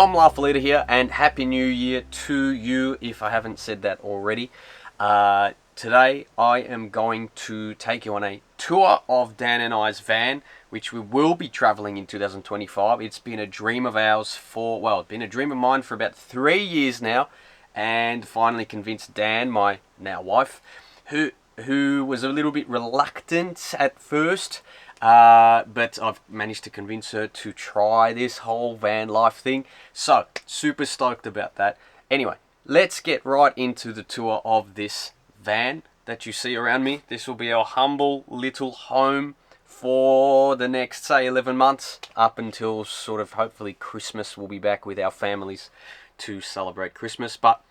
Dom Laughalita here, and Happy New Year to you if I haven't said that already. Today I am going to take you on a tour of Dan and I's van, which we will be traveling in 2025. It's been a dream of ours for, well, it's been a dream of mine for about 3 years now, and finally convinced Dan, my now wife, who was a little bit reluctant at first, but I've managed to convince her to try this whole van life thing. So, super stoked about that. Anyway, let's get right into the tour of this van that you see around me. This will be our humble little home for the next, say, 11 months, up until sort of hopefully Christmas. We'll be back with our families to celebrate Christmas. But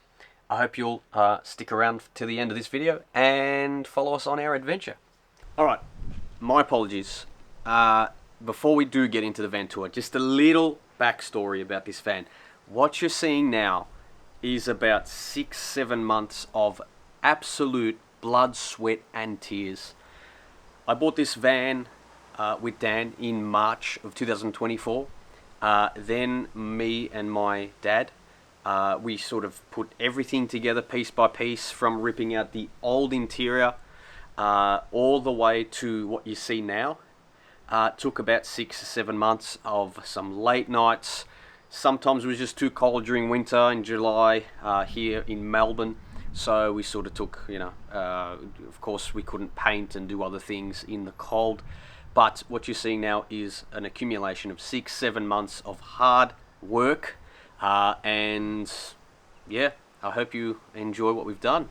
I hope you'll stick around to the end of this video and follow us on our adventure. Alright, my apologies. Before we do get into the van tour, just a little backstory about this van. What you're seeing now is about 6-7 months of absolute blood, sweat and tears. I bought this van with Dan in March of 2024. Then me and my dad, we sort of put everything together piece by piece, from ripping out the old interior all the way to what you see now. Took about 6 or 7 months of some late nights. Sometimes it was just too cold during winter in July here in Melbourne. So we sort of took, of course we couldn't paint and do other things in the cold. But what you're seeing now is an accumulation of 6-7 months of hard work. And yeah, I hope you enjoy what we've done.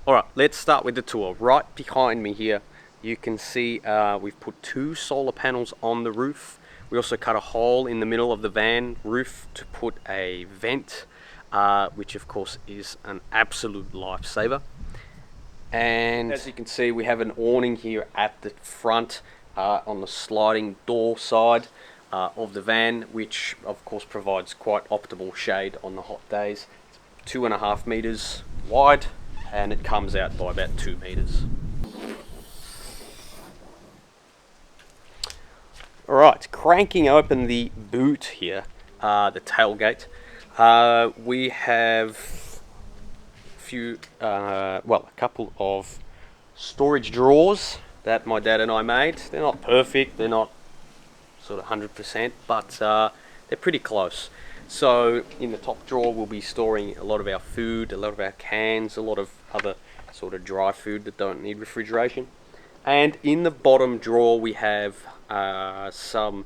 Alright, let's start with the tour. Right behind me here, you can see we've put 2 solar panels on the roof. We also cut a hole in the middle of the van roof to put a vent, which of course is an absolute lifesaver. And as you can see, we have an awning here at the front on the sliding door side of the van, which of course provides quite optimal shade on the hot days. It's 2.5 meters wide and it comes out by about 2 meters. Alright, cranking open the boot here, the tailgate, we have a couple of storage drawers that my dad and I made. They're not perfect, they're not sort of 100%, but they're pretty close. So in the top drawer we'll be storing a lot of our food, a lot of our cans, a lot of other sort of dry food that don't need refrigeration. And in the bottom drawer we have some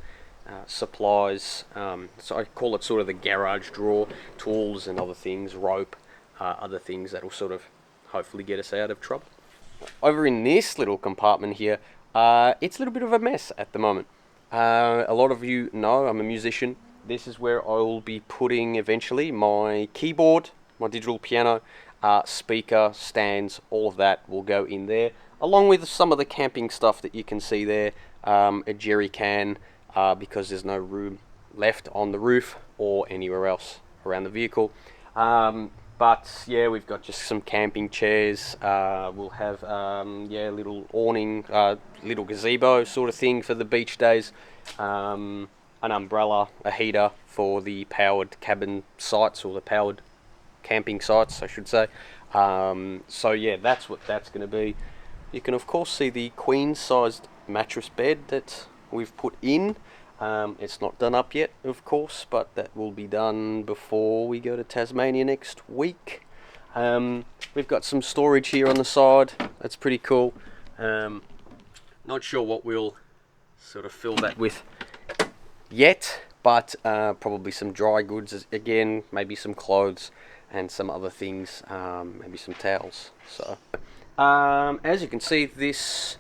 supplies, so I call it sort of the garage drawer, tools and other things, rope, other things that will sort of hopefully get us out of trouble. Over in this little compartment here, it's a little bit of a mess at the moment. A lot of you know I'm a musician. This is where I will be putting eventually my keyboard, my digital piano, speaker, stands, all of that will go in there, along with some of the camping stuff that you can see there, a jerry can, because there's no room left on the roof or anywhere else around the vehicle. But yeah, we've got just some camping chairs. We'll have little awning, little gazebo sort of thing for the beach days, an umbrella, a heater for the powered cabin sites, or the powered camping sites I should say. So yeah, that's what that's going to be. You can of course see the queen sized mattress bed that we've put in. It's not done up yet of course, but that will be done before we go to Tasmania next week. We've got some storage here on the side, that's pretty cool. Not sure what we'll sort of fill that with yet, but probably some dry goods again, maybe some clothes and some other things, maybe some towels. So as you can see, this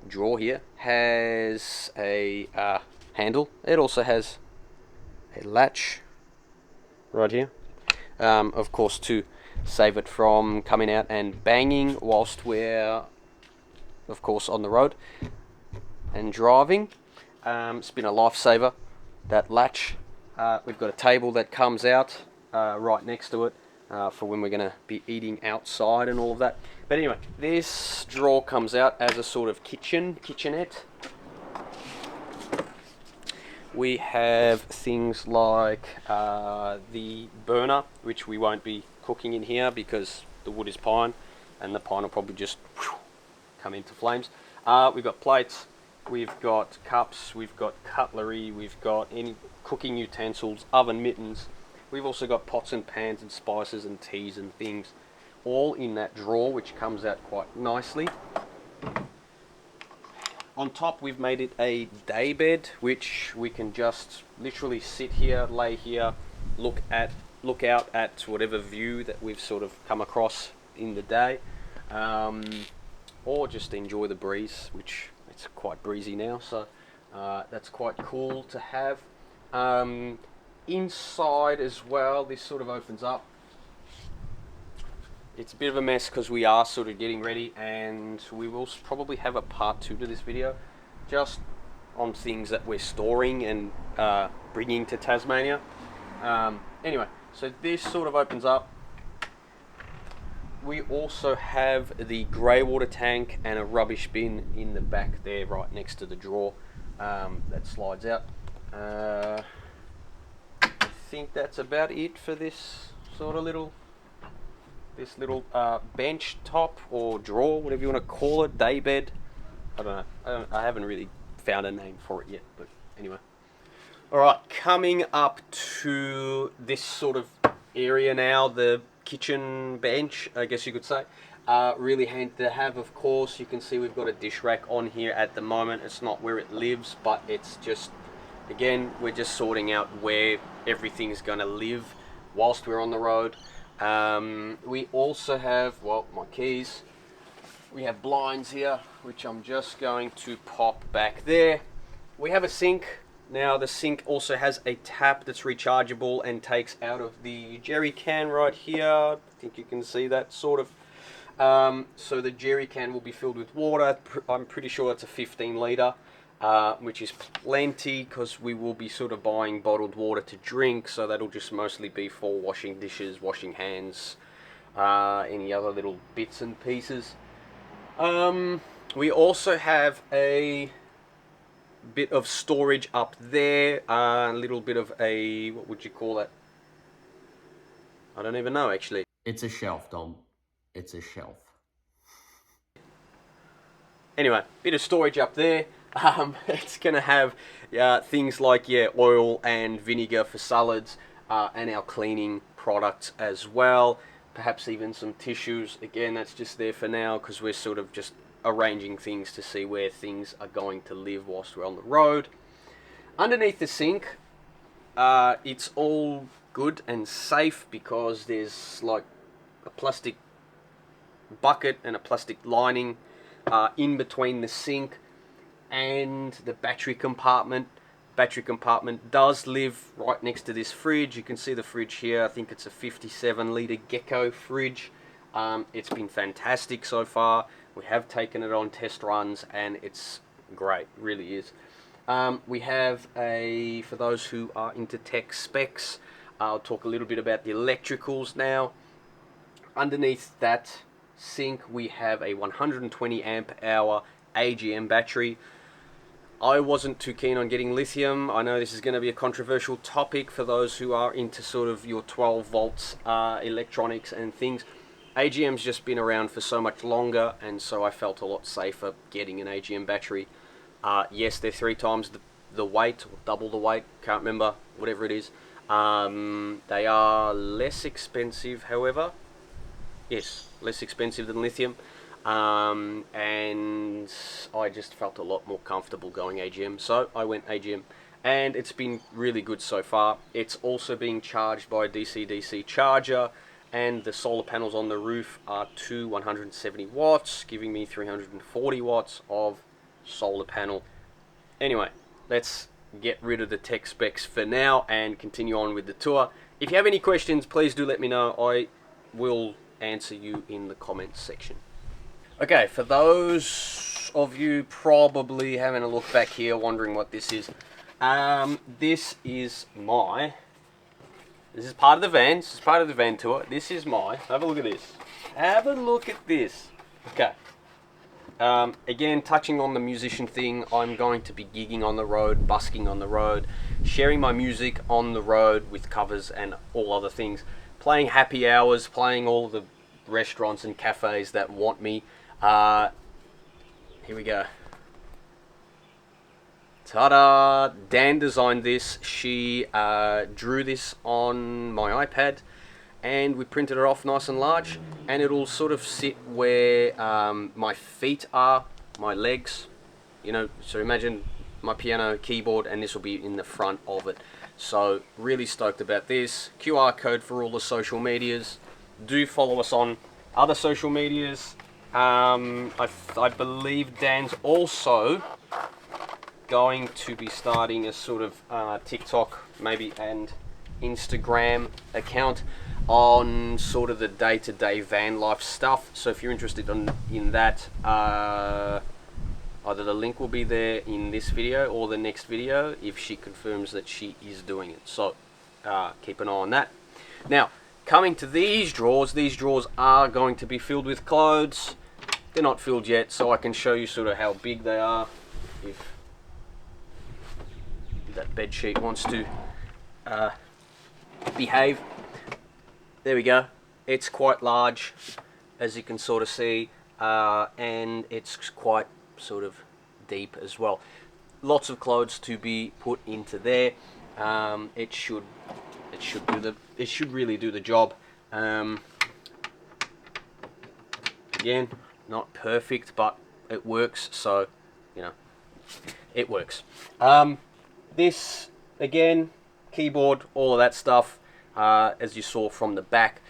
drawer here has a handle. It also has a latch right here, of course to save it from coming out and banging whilst we're of course on the road and driving. It's been a lifesaver, that latch. We've got a table that comes out right next to it for when we're going to be eating outside and all of that. But anyway, this drawer comes out as a sort of kitchenette. we have things like the burner, which we won't be cooking in here because the wood is pine and the pine will probably just come into flames. We've got plates, we've got cups, we've got cutlery, we've got any cooking utensils, oven mittens. We've also got pots and pans and spices and teas and things, all in that drawer, which comes out quite nicely. On top, we've made it a day bed, which we can just literally sit here, lay here, look out at whatever view that we've sort of come across in the day, or just enjoy the breeze, which it's quite breezy now, so that's quite cool to have. Inside as well, this sort of opens up. It's a bit of a mess because we are sort of getting ready, and we will probably have a part 2 to this video just on things that we're storing and bringing to Tasmania. Anyway, so this sort of opens up. We also have the grey water tank and a rubbish bin in the back there, right next to the drawer, that slides out. I think that's about it for this sort of little bench top or drawer, whatever you want to call it, day bed. I don't know. I haven't really found a name for it yet, but anyway. Alright, coming up to this sort of area now, the kitchen bench, I guess you could say. Really handy to have, of course. You can see we've got a dish rack on here at the moment. It's not where it lives, but it's just, again, we're just sorting out where everything's going to live whilst we're on the road. We also have, well, my keys. We have blinds here, which I'm just going to pop back there. We have a sink. Now the sink also has a tap that's rechargeable and takes out of the jerry can right here. I think you can see that sort of. So the jerry can will be filled with water. I'm pretty sure it's a 15 litre. Which is plenty because we will be sort of buying bottled water to drink, so that'll just mostly be for washing dishes, washing hands, any other little bits and pieces. We also have a bit of storage up there, a little bit of a, what would you call that? I don't even know actually. It's a shelf, Dom. It's a shelf. Anyway, bit of storage up there. It's going to have things like, oil and vinegar for salads, and our cleaning products as well. Perhaps even some tissues. Again, that's just there for now because we're sort of just arranging things to see where things are going to live whilst we're on the road. Underneath the sink, it's all good and safe because there's like a plastic bucket and a plastic lining in between the sink and the battery compartment. Battery compartment does live right next to this fridge. You can see the fridge here. I think it's a 57 litre Gecko Fridge. It's been fantastic so far. We have taken it on test runs and it's great, really is. We have for those who are into tech specs, I'll talk a little bit about the electricals now. Underneath that sink we have a 120 amp hour AGM battery. I wasn't too keen on getting lithium. I know this is going to be a controversial topic for those who are into sort of your 12 volts electronics and things. AGM's just been around for so much longer, and so I felt a lot safer getting an AGM battery. Yes, they're 3 times the weight, or double the weight, can't remember, whatever it is. They are less expensive, however. Yes, less expensive than lithium. And I just felt a lot more comfortable going AGM, so I went AGM, and it's been really good so far. It's also being charged by a DC-DC charger, and the solar panels on the roof are 170 watts, giving me 340 watts of solar panel. Anyway, let's get rid of the tech specs for now and continue on with the tour. If you have any questions, please do let me know. I will answer you in the comments section. Okay, for those of you probably having a look back here, wondering what this is, this is part of the van. This is part of the van tour. This is have a look at this. Have a look at this. Okay. Again, touching on the musician thing, I'm going to be gigging on the road, busking on the road, sharing my music on the road with covers and all other things, playing happy hours, playing all the restaurants and cafes that want me. Here we go. Ta-da! Dan designed this. She drew this on my iPad, and we printed it off nice and large, and it'll sort of sit where my feet are, my legs, you know, so imagine my piano keyboard, and this will be in the front of it. So really stoked about this. QR code for all the social medias. Do follow us on other social medias. I believe Dan's also going to be starting a sort of TikTok maybe and Instagram account on sort of the day-to-day van life stuff. So if you're interested in that, either the link will be there in this video or the next video if she confirms that she is doing it. So keep an eye on that. Now, coming to these drawers are going to be filled with clothes. They're not filled yet, so I can show you sort of how big they are if that bed sheet wants to behave. There we go. It's quite large, as you can sort of see, and it's quite sort of deep as well. Lots of clothes to be put into there. It should really do the job. Again, not perfect, but it works, so you know, it works. This again, keyboard, all of that stuff, as you saw from the back.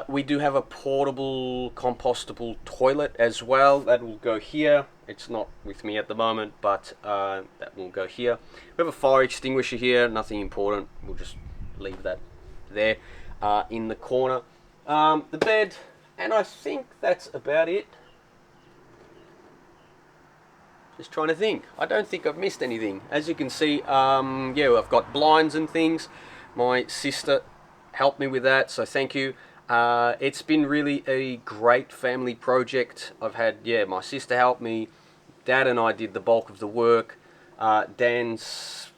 We do have a portable compostable toilet as well that will go here. It's not with me at the moment, but that will go here. We have a fire extinguisher here, nothing important, we'll just leave that there in the corner. The bed, and I think that's about it. Just trying to think. I don't think I've missed anything. As you can see, yeah, I've got blinds and things. My sister helped me with that, so thank you. It's been really a great family project. I've had, yeah, my sister help me. Dad and I did the bulk of the work. Dan's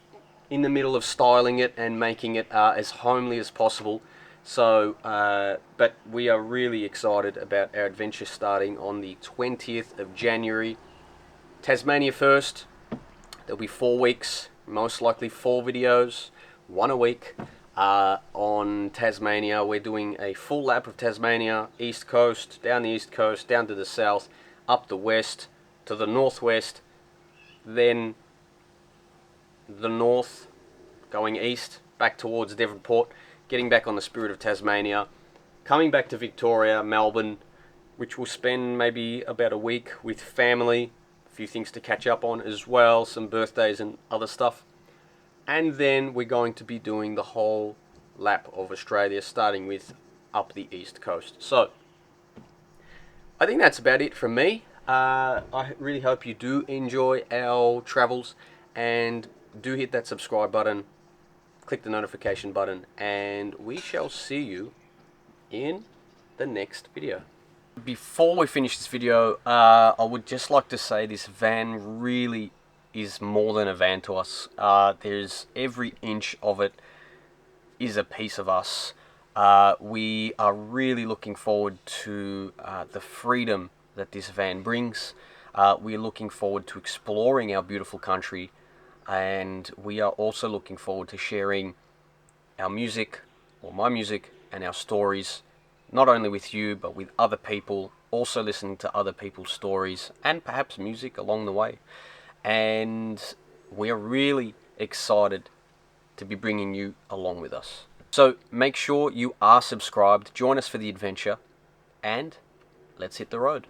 in the middle of styling it and making it as homely as possible. So, but we are really excited about our adventure starting on the 20th of January. Tasmania first. There'll be 4 weeks, most likely 4 videos, 1 a week. On Tasmania, we're doing a full lap of Tasmania, east coast, down the east coast, down to the south, up the west, to the northwest, then the north, going east, back towards Devonport, getting back on the Spirit of Tasmania, coming back to Victoria, Melbourne, which will spend maybe about a week with family, a few things to catch up on as well, some birthdays and other stuff. And then we're going to be doing the whole lap of Australia, starting with up the east coast. So, I think that's about it from me. I really hope you do enjoy our travels, and do hit that subscribe button, click the notification button, and we shall see you in the next video. Before we finish this video, I would just like to say this van really is more than a van to us. There's every inch of it is a piece of us. We are really looking forward to the freedom that this van brings. We're looking forward to exploring our beautiful country, and we are also looking forward to sharing our music, or my music, and our stories, not only with you but with other people, also listening to other people's stories and perhaps music along the way. And we're really excited to be bringing you along with us. So make sure you are subscribed, join us for the adventure, and let's hit the road.